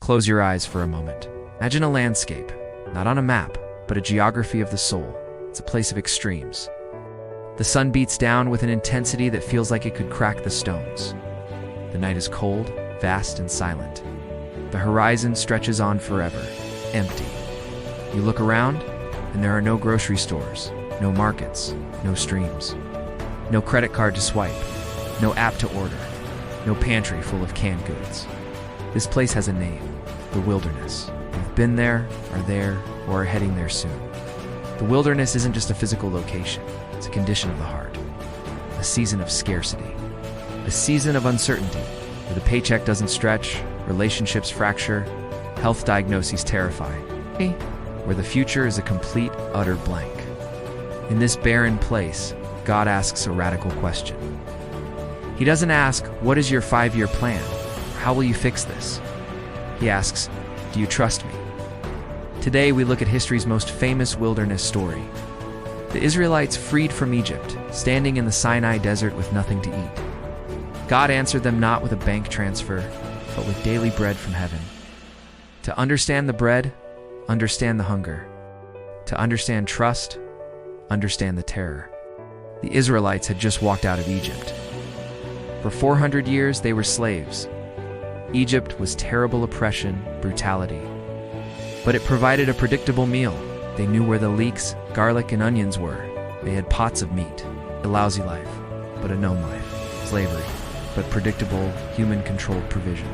Close your eyes for a moment. Imagine a landscape, not on a map, but a geography of the soul. It's a place of extremes. The sun beats down with an intensity that feels like it could crack the stones. The night is cold, vast, and silent. The horizon stretches on forever, empty. You look around, and there are no grocery stores, no markets, no streams, no credit card to swipe, no app to order, no pantry full of canned goods. This place has a name, the wilderness. You've been there, are there, or are heading there soon. The wilderness isn't just a physical location, it's a condition of the heart. A season of scarcity. A season of uncertainty, where the paycheck doesn't stretch, relationships fracture, health diagnoses terrify, where the future is a complete, utter blank. In this barren place, God asks a radical question. He doesn't ask, what is your 5-year plan? Or how will you fix this? He asks, do you trust me? Today we look at history's most famous wilderness story. The Israelites freed from Egypt, standing in the Sinai desert with nothing to eat. God answered them not with a bank transfer, but with daily bread from heaven. To understand the bread, understand the hunger. To understand trust, understand the terror. The Israelites had just walked out of Egypt. For 400 years, they were slaves. Egypt was terrible oppression, brutality. But it provided a predictable meal. They knew where the leeks, garlic, and onions were. They had pots of meat. A lousy life, but a known life. Slavery, but predictable, human-controlled provision.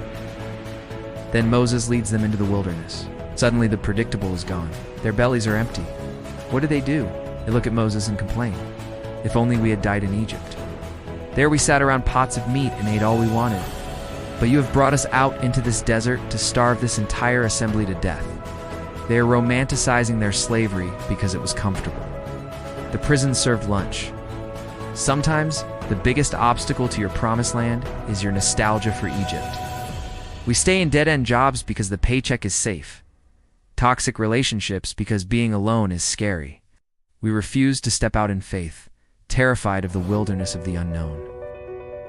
Then Moses leads them into the wilderness. Suddenly the predictable is gone. Their bellies are empty. What do? They look at Moses and complain. If only we had died in Egypt. There we sat around pots of meat and ate all we wanted. But you have brought us out into this desert to starve this entire assembly to death. They are romanticizing their slavery because it was comfortable. The prison served lunch. Sometimes, the biggest obstacle to your promised land is your nostalgia for Egypt. We stay in dead-end jobs because the paycheck is safe. Toxic relationships because being alone is scary. We refuse to step out in faith, terrified of the wilderness of the unknown.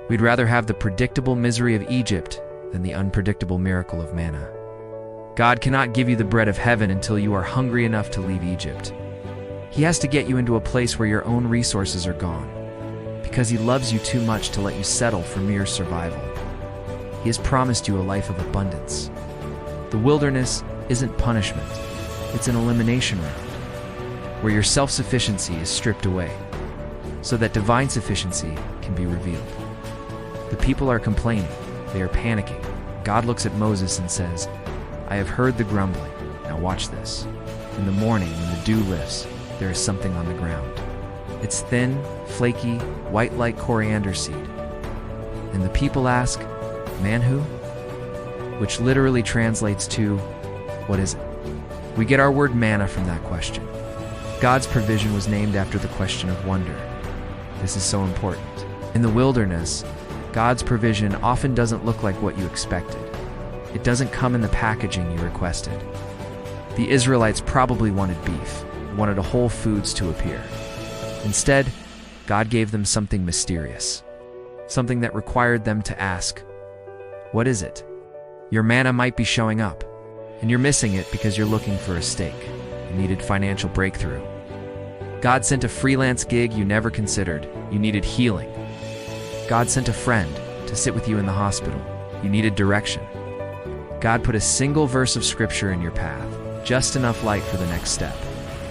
We'd rather have the predictable misery of Egypt than the unpredictable miracle of manna. God cannot give you the bread of heaven until you are hungry enough to leave Egypt. He has to get you into a place where your own resources are gone, because He loves you too much to let you settle for mere survival. He has promised you a life of abundance. The wilderness isn't punishment, it's an elimination round, where your self-sufficiency is stripped away, so that divine sufficiency can be revealed. The people are complaining, they are panicking. God looks at Moses and says, I have heard the grumbling, now watch this. In the morning, when the dew lifts, there is something on the ground. It's thin, flaky, white like coriander seed. And the people ask, Manhu? Which literally translates to, what is it? We get our word manna from that question. God's provision was named after the question of wonder. This is so important. In the wilderness, God's provision often doesn't look like what you expected. It doesn't come in the packaging you requested. The Israelites probably wanted beef, wanted a Whole Foods to appear. Instead, God gave them something mysterious, something that required them to ask, what is it? Your manna might be showing up, and you're missing it because you're looking for a steak. You needed financial breakthrough. God sent a freelance gig you never considered. You needed healing. God sent a friend to sit with you in the hospital. You needed direction. God put a single verse of scripture in your path, just enough light for the next step.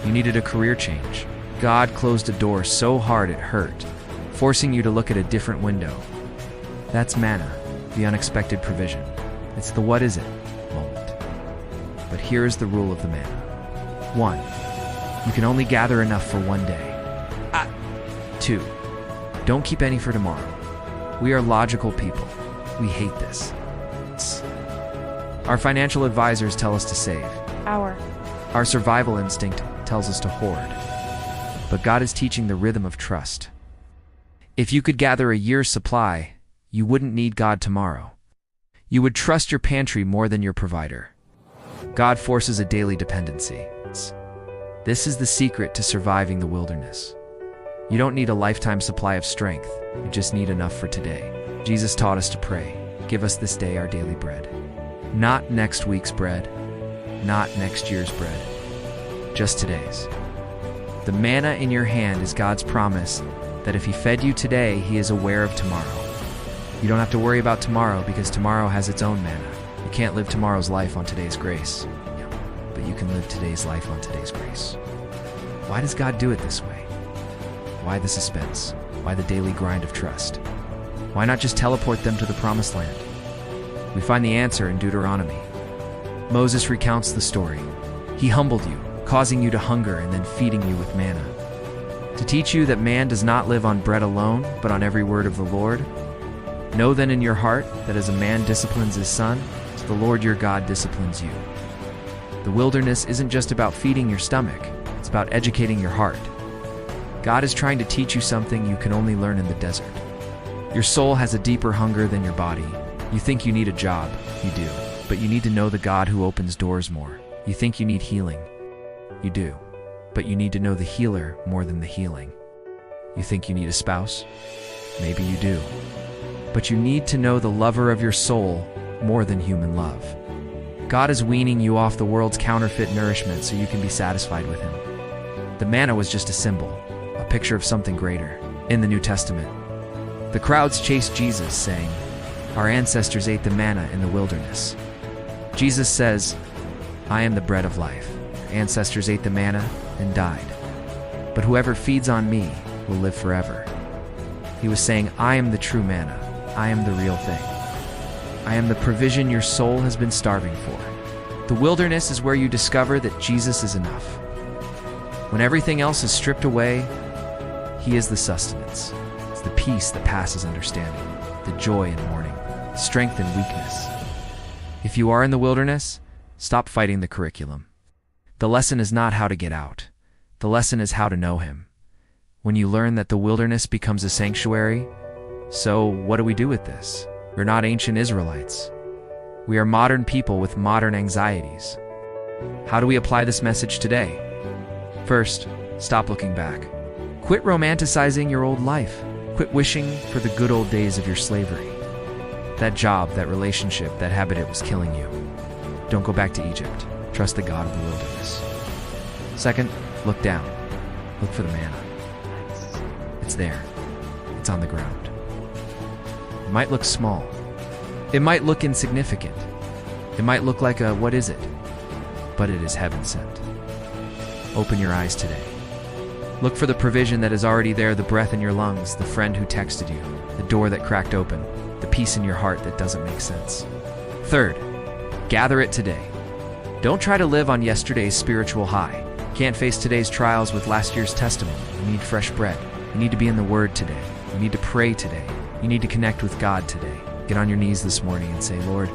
You needed a career change. God closed a door so hard it hurt, forcing you to look at a different window. That's manna, the unexpected provision. It's the what is it moment. But here is the rule of the manna. 1. You can only gather enough for one day. 2. Don't keep any for tomorrow. We are logical people. We hate this. Our financial advisors tell us to save. Our survival instinct tells us to hoard. But God is teaching the rhythm of trust. If you could gather a year's supply, you wouldn't need God tomorrow. You would trust your pantry more than your provider. God forces a daily dependency. This is the secret to surviving the wilderness. You don't need a lifetime supply of strength. You just need enough for today. Jesus taught us to pray, give us this day our daily bread. Not next week's bread, not next year's bread, just today's. The manna in your hand is God's promise that if He fed you today, He is aware of tomorrow. You don't have to worry about tomorrow because tomorrow has its own manna. You can't live tomorrow's life on today's grace, but you can live today's life on today's grace. Why does God do it this way? Why the suspense? Why the daily grind of trust? Why not just teleport them to the promised land? We find the answer in Deuteronomy. Moses recounts the story. He humbled you, causing you to hunger and then feeding you with manna. To teach you that man does not live on bread alone, but on every word of the Lord. Know then in your heart that as a man disciplines his son, so the Lord your God disciplines you. The wilderness isn't just about feeding your stomach, it's about educating your heart. God is trying to teach you something you can only learn in the desert. Your soul has a deeper hunger than your body. You think you need a job, you do, but you need to know the God who opens doors more. You think you need healing, you do, but you need to know the healer more than the healing. You think you need a spouse, maybe you do, but you need to know the lover of your soul more than human love. God is weaning you off the world's counterfeit nourishment so you can be satisfied with Him. The manna was just a symbol, a picture of something greater. In the New Testament, the crowds chased Jesus, saying, "Our ancestors ate the manna in the wilderness." Jesus says, "I am the bread of life. Your ancestors ate the manna and died. But whoever feeds on me will live forever." He was saying, I am the true manna. I am the real thing. I am the provision your soul has been starving for. The wilderness is where you discover that Jesus is enough. When everything else is stripped away, He is the sustenance. It's the peace that passes understanding, the joy in mourning, strength in weakness. If you are in the wilderness, stop fighting the curriculum. The lesson is not how to get out. The lesson is how to know Him. When you learn that the wilderness becomes a sanctuary, so what do we do with this? We're not ancient Israelites. We are modern people with modern anxieties. How do we apply this message today? First, stop looking back. Quit romanticizing your old life. Quit wishing for the good old days of your slavery. That job, that relationship, that habit, it was killing you. Don't go back to Egypt. Trust the God of the wilderness. Second, look down. Look for the manna. It's there. It's on the ground. It might look small. It might look insignificant. It might look like a what is it? But it is heaven sent. Open your eyes today. Look for the provision that is already there, the breath in your lungs, the friend who texted you, the door that cracked open, the peace in your heart that doesn't make sense. Third, gather it today. Don't try to live on yesterday's spiritual high. You can't face today's trials with last year's testimony. You need fresh bread. You need to be in the Word today. You need to pray today. You need to connect with God today. Get on your knees this morning and say, Lord,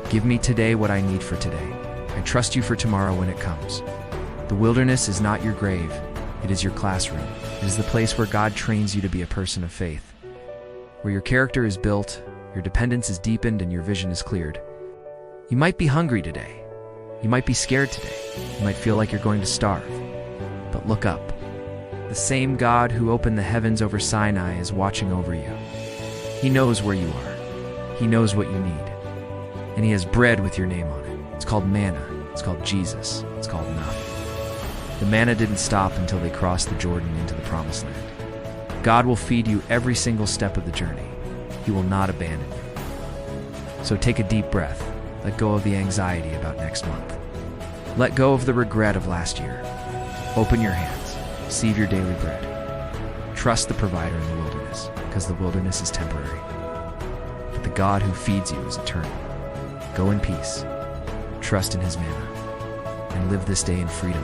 give me today what I need for today. I trust you for tomorrow when it comes. The wilderness is not your grave. It is your classroom. It is the place where God trains you to be a person of faith, where your character is built, your dependence is deepened, and your vision is cleared. You might be hungry today. You might be scared today. You might feel like you're going to starve. But look up. The same God who opened the heavens over Sinai is watching over you. He knows where you are. He knows what you need. And He has bread with your name on it. It's called manna. It's called Jesus. It's called enough. The manna didn't stop until they crossed the Jordan into the promised land. God will feed you every single step of the journey. He will not abandon you. So take a deep breath. Let go of the anxiety about next month. Let go of the regret of last year. Open your hands. Receive your daily bread. Trust the provider in the wilderness, because the wilderness is temporary. But the God who feeds you is eternal. Go in peace. Trust in His manna. And live this day in freedom.